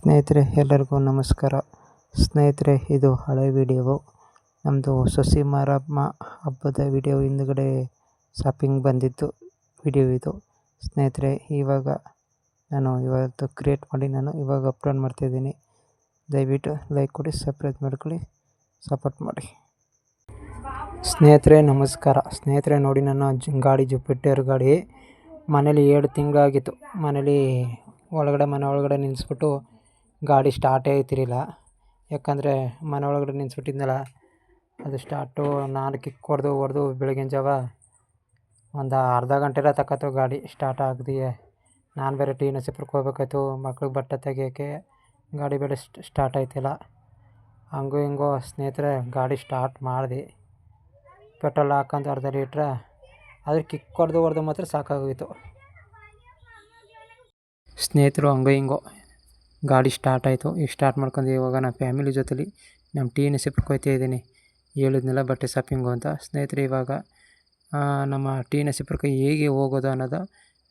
ಸ್ನೇಹಿತರೆ ಎಲ್ಲರಿಗೂ ನಮಸ್ಕಾರ. ಸ್ನೇಹಿತರೆ, ಇದು ಹಳೆ ವಿಡಿಯೋ. ನಮ್ಮದು ಸಸಿ ಮಾರಮ್ಮ ಹಬ್ಬದ ವಿಡಿಯೋ ಹಿಂದುಗಡೆ ಶಾಪಿಂಗ್ ಬಂದಿದ್ದು ವಿಡಿಯೋ ಇದು. ಸ್ನೇಹಿತರೆ, ಇವಾಗ ನಾನು ಇವತ್ತು ಕ್ರಿಯೇಟ್ ಮಾಡಿ ಇವಾಗ ಅಪ್ಲೋಡ್ ಮಾಡ್ತಾಯಿದ್ದೀನಿ. ದಯವಿಟ್ಟು ಲೈಕ್ ಕೊಡಿ, ಸಬ್ಸ್ಕ್ರೈಬ್ ಮಾಡ್ಕೊಳ್ಳಿ, ಸಪೋರ್ಟ್ ಮಾಡಿ. ಸ್ನೇಹಿತರೆ ನಮಸ್ಕಾರ. ಸ್ನೇಹಿತರೆ ನೋಡಿ, ನನ್ನ ಗಾಡಿ ಜುಪಿಟರ್ ಗಾಡಿ ಮನೇಲಿ 7 ತಿಂಗಳಾಗಿತ್ತು. ಮನೆ ಒಳಗಡೆ ನಿಲ್ಲಿಸ್ಬಿಟ್ಟು ಗಾಡಿ ಸ್ಟಾರ್ಟೇ ಆಯ್ತಿರಲಿಲ್ಲ. ಯಾಕಂದರೆ ಮನೆ ಒಳಗಡೆ ನಿಲ್ಲಿಸ್ಬಿಟ್ಟಿದ್ನಲ್ಲ, ಅದು ಸ್ಟಾರ್ಟು ನಾನು ಕಿಕ್ ಹೊಡೆದು ಬೆಳಗಿನ ಜಾವ ಒಂದು ಅರ್ಧ ಗಂಟೆಲ್ಲ ತಕ್ಕತ್ತು ಗಾಡಿ ಸ್ಟಾರ್ಟ್ ಆಗದೆಯೇ. ನಾನು ಬೇರೆ ಟಿ ನರಸೀಪುರಕ್ಕೆ ಹೋಗ್ಬೇಕಾಯ್ತು, ಮಕ್ಳಿಗೆ ಬಟ್ಟೆ ತೆಗಿಯೋಕ್ಕೆ. ಗಾಡಿ ಬೇರೆ ಸ್ಟಾರ್ಟ್ ಆಯ್ತಿಲ್ಲ. ಹಂಗೂ ಹಿಂಗೋ ಸ್ನೇಹಿತರೆ ಗಾಡಿ ಸ್ಟಾರ್ಟ್ ಮಾಡಿದೆ. ಪೆಟ್ರೋಲ್ ಹಾಕೊಂಡು ಅರ್ಧ ಲೀಟ್ರ ಆದರೆ ಕಿಕ್ ಹೊಡೆದು ಮಾತ್ರ ಸಾಕಾಗೋಯಿತು ಸ್ನೇಹಿತರು. ಹಂಗೋ ಹಿಂಗೋ ಗಾಡಿ ಸ್ಟಾರ್ಟ್ ಆಯಿತು. ಈಗ ಸ್ಟಾರ್ಟ್ ಮಾಡ್ಕೊಂಡು ಇವಾಗ ನಾನು ಫ್ಯಾಮಿಲಿ ಜೊತೆಲಿ ನಮ್ಮ ಟಿ ನರಸೀಪುರಕ್ಕೆ ಹೋಗ್ತಾ ಇದ್ದೀನಿ. ಹೇಳಿದ್ನೆಲ್ಲ ಬಟ್ಟೆ ಶಾಪಿಂಗು ಅಂತ. ಸ್ನೇಹಿತರೆ, ಇವಾಗ ನಮ್ಮ ಟಿ ನರಸೀಪುರಕ್ಕೆ ಹೇಗೆ ಹೋಗೋದು ಅನ್ನೋದು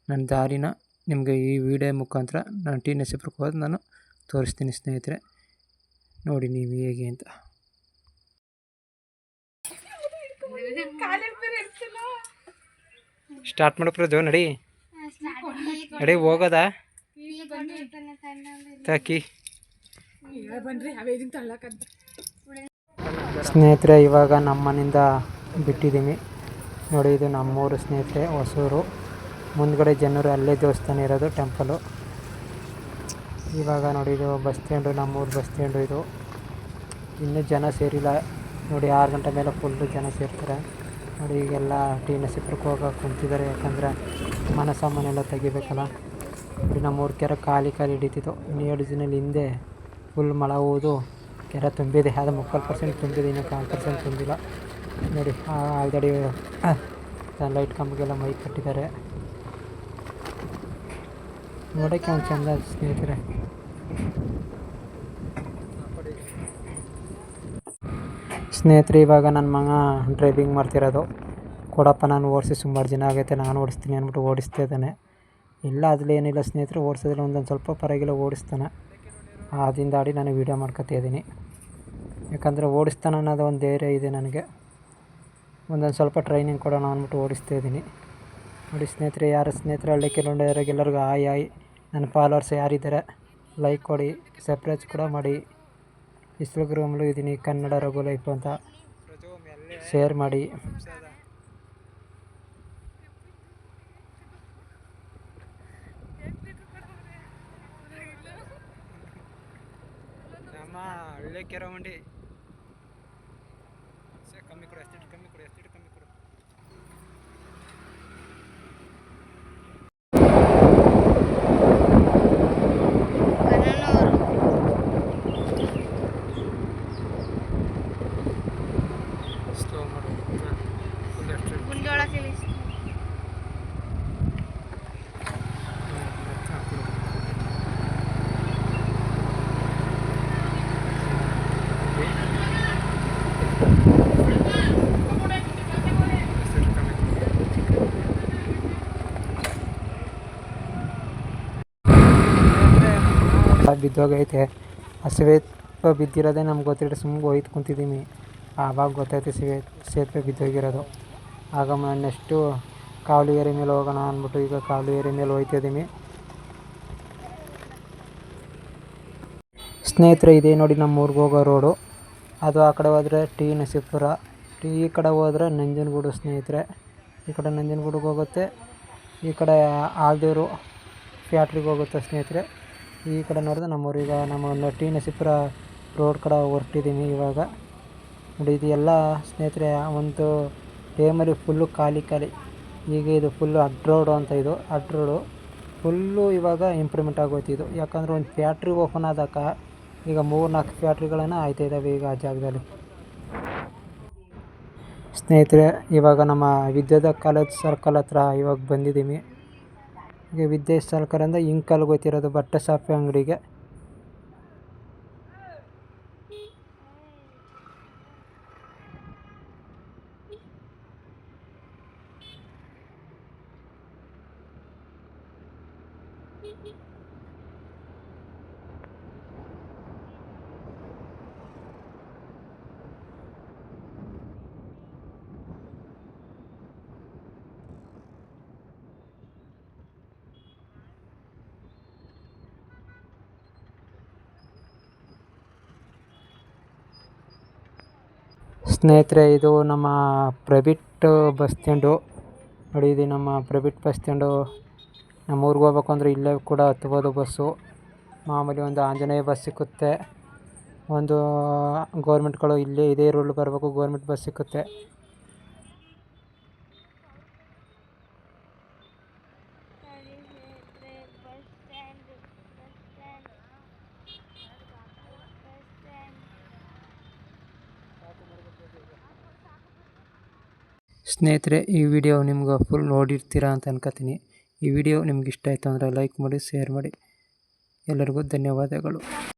ನನ್ನ ದಾರಿನ ನಿಮಗೆ ಈ ವಿಡಿಯೋ ಮುಖಾಂತರ ನಾನು ಟಿ ನರಸೀಪುರಕ್ಕೆ ಹೋಗೋದು ನಾನು ತೋರಿಸ್ತೀನಿ. ಸ್ನೇಹಿತರೆ ನೋಡಿ ನೀವು ಹೇಗೆ ಅಂತ. ಸ್ಟಾರ್ಟ್ ಮಾಡಪ್ರದು ನಡಿ ಹೋಗೋದಾ ತಾಕಿ. ಸ್ನೇಹಿತರೆ, ಇವಾಗ ನಮ್ಮನಿಂದ ಬಿಟ್ಟಿದ್ದೀನಿ ನೋಡಿ. ಇದು ನಮ್ಮೂರು ಸ್ನೇಹಿತರೆ, ಹೊಸೂರು. ಮುಂದ್ಗಡೆ ಜನರು ಅಲ್ಲೇ ದೇವಸ್ಥಾನ ಇರೋದು, ಟೆಂಪಲು. ಇವಾಗ ನೋಡಿ, ಇದು ಬಸ್ ಸ್ಟ್ಯಾಂಡು, ನಮ್ಮೂರು ಬಸ್ ಸ್ಟ್ಯಾಂಡು. ಇದು ಇನ್ನೂ ಜನ ಸೇರಿಲ್ಲ ನೋಡಿ. 6 ಗಂಟೆ ಮೇಲೆ ಫುಲ್ಲು ಜನ ಸೇರ್ತಾರೆ ನೋಡಿ. ಈಗೆಲ್ಲ ಟಿ ನರಸೀಪುರಕ್ಕೆ ಹೋಗೋಕೆ ಕುಂತಿದ್ದಾರೆ. ಯಾಕಂದರೆ ಮನೆ ಸಾಮಾನೆಲ್ಲ ತೆಗಿಬೇಕಲ್ಲ. ನೋಡಿ, ನಮ್ಮೂರು ಕೆರೆ ಖಾಲಿ ಹಿಡಿತಿತ್ತು. ಇನ್ನು 2 ದಿನದ ಹಿಂದೆ ಫುಲ್ ಮಳೆ ಹೋದು ಕೆರೆ ತುಂಬಿದೆ. ಅದು 3% ತುಂಬಿದೆ, ಇನ್ನು 4% ತುಂಬಿಲ್ಲ ನೋಡಿ. ಆಲ್ರೆಡಿ ಲೈಟ್ ಕಂಬಗೆಲ್ಲ ಮೈ ಕಟ್ಟಿದ್ದಾರೆ. ನೋಡೋಕ್ಕೆ ಒಂದು ಚೆಂದ ಸ್ನೇಹಿತರೆ. ಸ್ನೇಹಿತರೆ, ಇವಾಗ ನನ್ನ ಮಗ ಡ್ರೈವಿಂಗ್ ಮಾಡ್ತಿರೋದು. ಕೊಡಪ್ಪ ನಾನು ಓಡಿಸಿ ಸುಮಾರು ದಿನ ಆಗೈತೆ, ನಾನು ಓಡಿಸ್ತೀನಿ ಅಂದ್ಬಿಟ್ಟು ಓಡಿಸ್ತಾ ಇದ್ದಾನೆ. ಇಲ್ಲ ಅದ್ಲೇನಿಲ್ಲ ಸ್ನೇಹಿತರೆ, ಓಡಿಸೋದ್ರಲ್ಲಿ ಒಂದೊಂದು ಸ್ವಲ್ಪ ಪರವಾಗಿಲ್ಲ ಓಡಿಸ್ತಾನೆ. ಆದ್ದರಿಂದ ನಾನು ವೀಡಿಯೋ ಮಾಡ್ಕೊತಾ ಇದ್ದೀನಿ. ಯಾಕಂದರೆ ಓಡಿಸ್ತಾನೆ ಅನ್ನೋದು ಒಂದು ಧೈರ್ಯ ಇದೆ ನನಗೆ. ಒಂದೊಂದು ಸ್ವಲ್ಪ ಟ್ರೈನಿಂಗ್ ಕೊಡೋಣ ಅಂದ್ಬಿಟ್ಟು ಓಡಿಸ್ತಾ ಇದ್ದೀನಿ ನೋಡಿ. ಸ್ನೇಹಿತರೆ, ಯಾರು ಸ್ನೇಹಿತರೆ ಹಳ್ಳಿ ಕೆಲವೊಂದು ಎಲ್ಲರಿಗೂ ಆಯ್. ನನ್ನ ಫಾಲೋವರ್ಸ್ ಯಾರಿದ್ದಾರೆ ಲೈಕ್ ಕೊಡಿ, ಸಬ್ಸ್ಕ್ರೈಬ್ ಕೂಡ ಮಾಡಿ. ಇನ್ಸ್ಟಾಗ್ರಾಮಲ್ಲೂ ಇದ್ದೀನಿ, ಕನ್ನಡ ರಘು ಲೈಫ್ ಅಂತ. ಶೇರ್ ಮಾಡಿ. ನಮ್ಮ ಹಳ್ಳಿ ಕೆರೆ ಮಂಡಿ ಕಮ್ಮಿ ಕೊಡು, ಎಷ್ಟು ಕಮ್ಮಿ ಕೊಡು. ಸ್ಲೋ ಮಾಡು. ಬಿದ್ದೋಗೈತೆ. ಹಸಿವೆ ಬಿದ್ದಿರೋದೇ ನಮ್ಗೆ ಗೊತ್ತಿರೋ ಸುಮ್ಮನೆ ಒಯ್ದು ಕುಂತಿದ್ದೀವಿ. ಆವಾಗ ಗೊತ್ತೈತೆ ಸೇತುವೆ ಬಿದ್ದೋಗಿರೋದು. ಆಗ ನೆಕ್ಸ್ಟು ಕಾವಲು ಏರಿ ಮೇಲೆ ಹೋಗೋಣ ಅಂದ್ಬಿಟ್ಟು ಈಗ ಕಾವಲು ಏರಿ ಮೇಲೆ ಹೋಗ್ತಿದ್ದೀನಿ ಸ್ನೇಹಿತರೆ. ಇದೇ ನೋಡಿ ನಮ್ಮ ಊರಿಗೆ ಹೋಗೋ ರೋಡು. ಅದು ಆ ಕಡೆ ಹೋದರೆ ಟಿ ನರಸೀಪುರ, ಈ ಕಡೆ ಹೋದರೆ ನಂಜನಗೂಡು ಸ್ನೇಹಿತರೆ. ಈ ಕಡೆ ನಂಜನಗೂಡಿಗೆ ಹೋಗುತ್ತೆ, ಈ ಕಡೆ ಆಲ್ದೇವರು ಫ್ಯಾಕ್ಟ್ರಿಗೆ ಹೋಗುತ್ತೆ ಸ್ನೇಹಿತರೆ. ಈ ಕಡೆ ನೋಡಿದ್ರೆ ನಮ್ಮೂರೀಗ ನಮ್ಮ ಟಿ ನರಸೀಪುರ ರೋಡ್ ಕಡೆ ಹೊರಟಿದ್ದೀನಿ ಇವಾಗ ನೋಡಿ. ಇದು ಎಲ್ಲ ಸ್ನೇಹಿತರೆ ಒಂದು ಟೈಮಲ್ಲಿ ಫುಲ್ಲು ಖಾಲಿ. ಈಗ ಇದು ಫುಲ್ಲು ಅಡ್ ರೋಡು ಅಂತ. ಇದು ಅಡ್ ರೋಡು ಫುಲ್ಲು ಇವಾಗ ಇಂಪ್ರೂವ್ಮೆಂಟ್ ಆಗೋಯ್ತು ಇದು. ಯಾಕಂದರೆ ಒಂದು ಫ್ಯಾಕ್ಟ್ರಿ ಓಪನ್ ಆದಾಗ ಈಗ 3-4 ಫ್ಯಾಕ್ಟ್ರಿಗಳನ್ನ ಆಯ್ತಾಯಿದ್ದಾವೆ ಈಗ ಆ ಜಾಗದಲ್ಲಿ ಸ್ನೇಹಿತರೆ. ಇವಾಗ ನಮ್ಮ ವಿದ್ಯುತ್ ಕಾಲೇಜ್ ಸರ್ಕಲ್ ಹತ್ರ ಇವಾಗ ಬಂದಿದ್ದೀವಿ. ಈಗ ವಿದ್ಯುತ್ ಸರ್ಕಲಿಂದ ಇಂಕಲ್ಗೆ ಹೋಗ್ತಿರೋದು ಬಟ್ಟೆ ಶಾಪಿ ಅಂಗಡಿಗೆ. ಸ್ನೇಹಿತರೆ, ಇದು ನಮ್ಮ ಪ್ರೈವೇಟ್ ಬಸ್ ಸ್ಟ್ಯಾಂಡು. ನೋಡಿ, ಇದು ನಮ್ಮ ಪ್ರೈವೇಟ್ ಬಸ್ ಸ್ಟ್ಯಾಂಡು. ನಮ್ಮ ಊರಿಗೆ ಹೋಗ್ಬೇಕು ಅಂದರೆ ಇಲ್ಲೇ ಕೂಡ ಹತ್ಬೋದು ಬಸ್ಸು. ಮಾಮೂಲಿ ಒಂದು ಆಂಜನೇಯ ಬಸ್ ಸಿಕ್ಕುತ್ತೆ, ಒಂದು ಗೌರ್ಮೆಂಟ್ಗಳು ಇಲ್ಲೇ ಇದೇ ರೂಲ್ ಬರಬೇಕು, ಗೌರ್ಮೆಂಟ್ ಬಸ್ ಸಿಕ್ಕುತ್ತೆ. ಸ್ನೇಹಿತರೆ, ಈ ವಿಡಿಯೋ ನಿಮ್ಗೆ ಫುಲ್ ನೋಡಿರ್ತೀರಾ ಅಂತ ಅನ್ಕೋತೀನಿ. ಈ ವಿಡಿಯೋ ನಿಮ್ಗೆ ಇಷ್ಟ ಆಯಿತು ಅಂದರೆ ಲೈಕ್ ಮಾಡಿ, ಶೇರ್ ಮಾಡಿ. ಎಲ್ಲರಿಗೂ ಧನ್ಯವಾದಗಳು.